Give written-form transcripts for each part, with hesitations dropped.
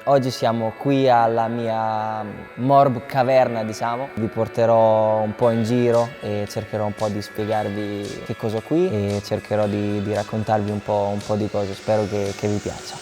Oggi siamo qui alla mia Morb caverna, diciamo. Vi porterò un po' in giro e cercherò un po' di spiegarvi che cosa ho qui e cercherò di raccontarvi un po' di cose. Spero che vi piaccia.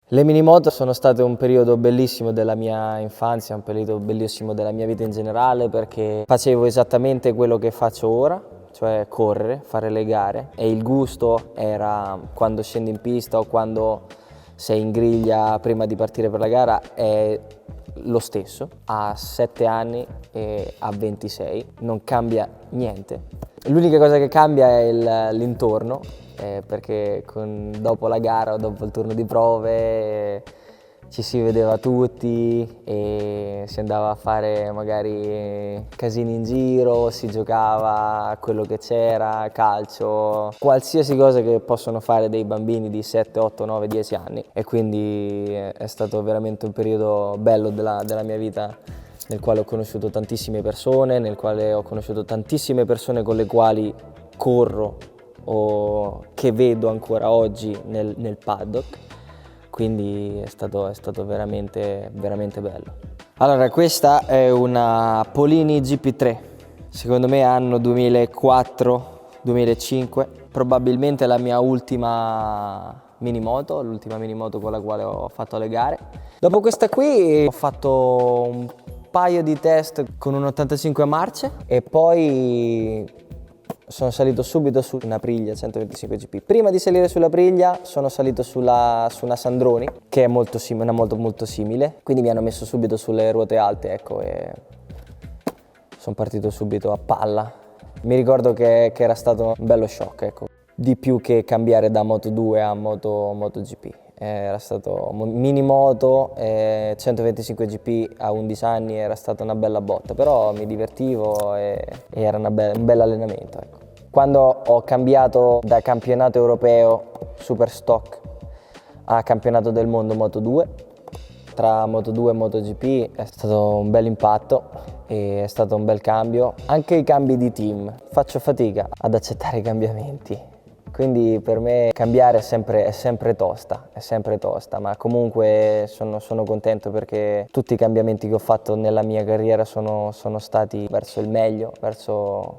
Le minimoto sono state un periodo bellissimo della mia infanzia, un periodo bellissimo della mia vita in generale, perché facevo esattamente quello che faccio ora, cioè correre, fare le gare, e il gusto era quando scendi in pista o quando sei in griglia prima di partire per la gara è lo stesso, a 7 anni e a 26, non cambia niente. L'unica cosa che cambia è l'intorno, perché dopo la gara o dopo il turno di prove ci si vedeva tutti e si andava a fare magari casini in giro, si giocava a quello che c'era, calcio, qualsiasi cosa che possono fare dei bambini di 7, 8, 9, 10 anni, e quindi è stato veramente un periodo bello della mia vita, nel quale ho conosciuto tantissime persone, nel quale ho conosciuto tantissime persone con le quali corro o che vedo ancora oggi nel paddock, quindi è stato veramente bello. Allora, questa è una Polini GP3, secondo me anno 2004-2005, probabilmente la mia ultima minimoto, l'ultima minimoto con la quale ho fatto le gare. Dopo questa qui ho fatto un paio di test con un 85 marce e poi sono salito subito su una Aprilia 125 GP. Prima di salire sulla Aprilia sono salito su una Sandroni, che è molto simile, quindi mi hanno messo subito sulle ruote alte, ecco, e sono partito subito a palla. Mi ricordo che era stato un bello shock, ecco, di più che cambiare da Moto2 a MotoGP. Era stato minimoto, 125 GP a 11 anni, era stata una bella botta, però mi divertivo e era un bel allenamento, ecco. Quando ho cambiato da campionato europeo Super Stock a campionato del mondo Moto2, tra Moto2 e MotoGP è stato un bel impatto e è stato un bel cambio. Anche i cambi di team, faccio fatica ad accettare i cambiamenti. Quindi per me cambiare è sempre tosta, ma comunque sono contento perché tutti i cambiamenti che ho fatto nella mia carriera sono stati verso il meglio, verso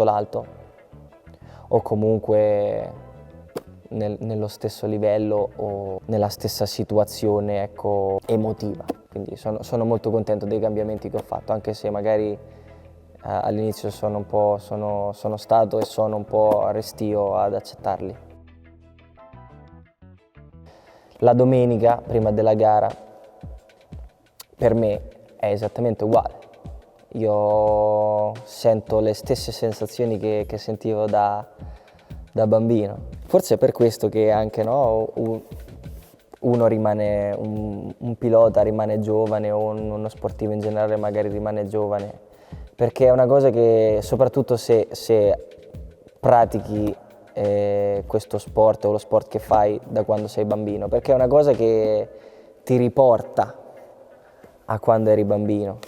l'alto, o comunque nello stesso livello o nella stessa situazione, ecco, emotiva. Quindi sono molto contento dei cambiamenti che ho fatto, anche se magari all'inizio sono stato e sono un po' restio ad accettarli. La domenica, prima della gara, per me è esattamente uguale. Io sento le stesse sensazioni che sentivo da bambino. Forse è per questo che anche, no, uno rimane, un pilota rimane giovane, o uno sportivo in generale magari rimane giovane, perché è una cosa che, soprattutto se pratichi questo sport o lo sport che fai da quando sei bambino, perché è una cosa che ti riporta a quando eri bambino.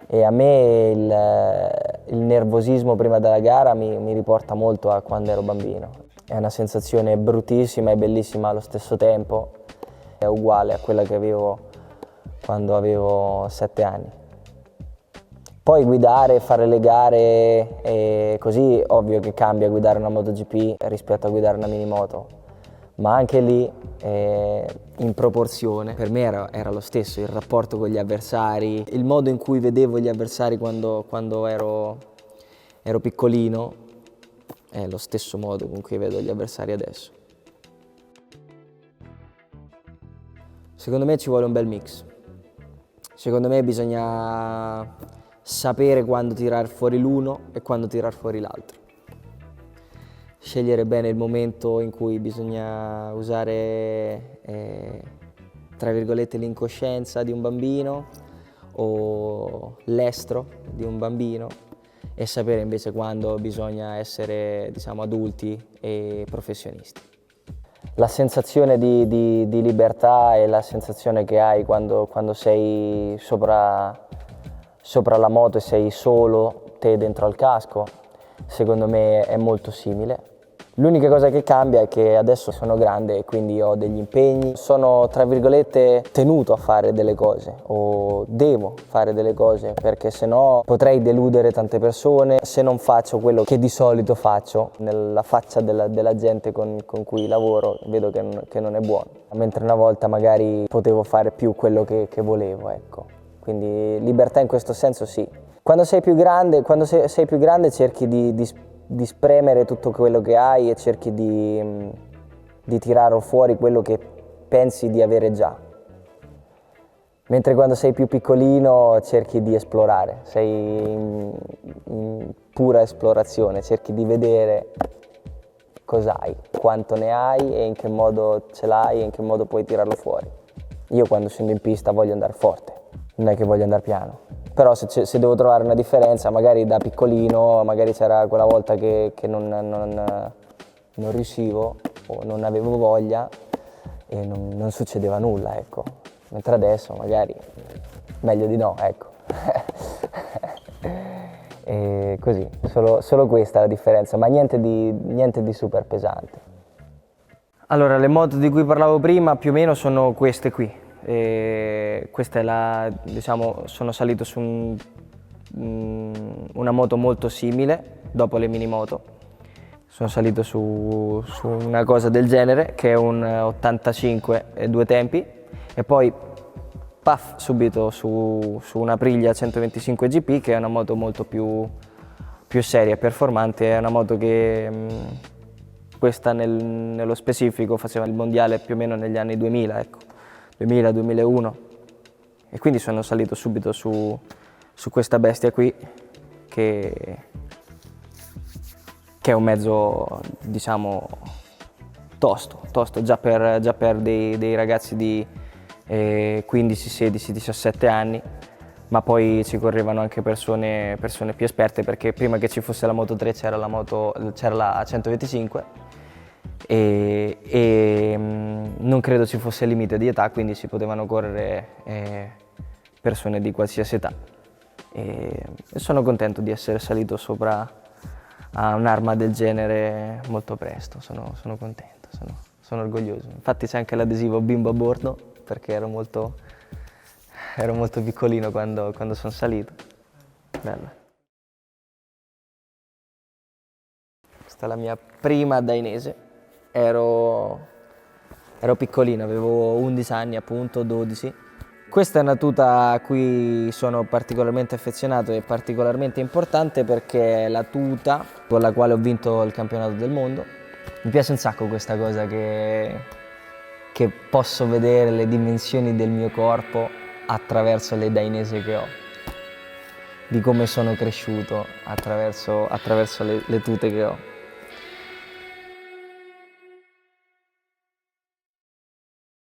E a me il nervosismo prima della gara mi riporta molto a quando ero bambino. È una sensazione bruttissima e bellissima allo stesso tempo, è uguale a quella che avevo quando avevo 7 anni. Poi guidare, fare le gare, e così ovvio che cambia guidare una MotoGP rispetto a guidare una minimoto, ma anche lì in proporzione per me era lo stesso, il rapporto con gli avversari, il modo in cui vedevo gli avversari quando ero piccolino è lo stesso modo con cui vedo gli avversari adesso. Secondo me ci vuole un bel mix. Secondo me bisogna sapere quando tirar fuori l'uno e quando tirar fuori l'altro. Scegliere bene il momento in cui bisogna usare, tra virgolette, l'incoscienza di un bambino o l'estro di un bambino, e sapere invece quando bisogna essere, diciamo, adulti e professionisti. La sensazione di libertà e la sensazione che hai quando sei sopra la moto e sei solo te dentro al casco, secondo me è molto simile. L'unica cosa che cambia è che adesso sono grande e quindi ho degli impegni, sono tra virgolette tenuto a fare delle cose o devo fare delle cose perché sennò potrei deludere tante persone se non faccio quello che di solito faccio. Nella faccia della gente con cui lavoro vedo che non è buono, mentre una volta magari potevo fare più quello che volevo, ecco. Quindi libertà in questo senso sì. Quando sei più grande cerchi di spremere tutto quello che hai e cerchi di tirare fuori quello che pensi di avere già. Mentre quando sei più piccolino cerchi di esplorare, sei in pura esplorazione, cerchi di vedere cosa hai, quanto ne hai e in che modo ce l'hai e in che modo puoi tirarlo fuori. Io quando scendo in pista voglio andare forte, non è che voglio andare piano. Però se devo trovare una differenza, magari da piccolino, magari c'era quella volta che non riuscivo o non avevo voglia e non succedeva nulla, ecco. Mentre adesso magari meglio di no, ecco. E così, solo questa è la differenza, ma niente di super pesante. Allora, le moto di cui parlavo prima più o meno sono queste qui. E questa è diciamo, sono salito su una moto molto simile dopo le minimoto. Sono salito su una cosa del genere che è un 85 e 2 tempi e poi puff, subito su una Aprilia 125 GP che è una moto molto più seria e performante. È una moto che questa nello specifico faceva il mondiale più o meno negli anni 2000, ecco. 2000-2001 e quindi sono salito subito su questa bestia qui che è un mezzo, diciamo, tosto già per dei ragazzi di 15, 16, 17 anni, ma poi ci correvano anche persone più esperte perché prima che ci fosse la Moto 3 c'era la 125 e non credo ci fosse limite di età, quindi si potevano correre persone di qualsiasi età e sono contento di essere salito sopra a un'arma del genere molto presto, sono contento, sono orgoglioso. Infatti c'è anche l'adesivo bimbo a bordo perché ero molto piccolino quando sono salito. Bella. Questa è la mia prima dainese. Ero piccolino, avevo 11 anni appunto, 12. Questa è una tuta a cui sono particolarmente affezionato e particolarmente importante perché è la tuta con la quale ho vinto il campionato del mondo. Mi piace un sacco questa cosa che posso vedere le dimensioni del mio corpo attraverso le dainese che ho, di come sono cresciuto attraverso le tute che ho.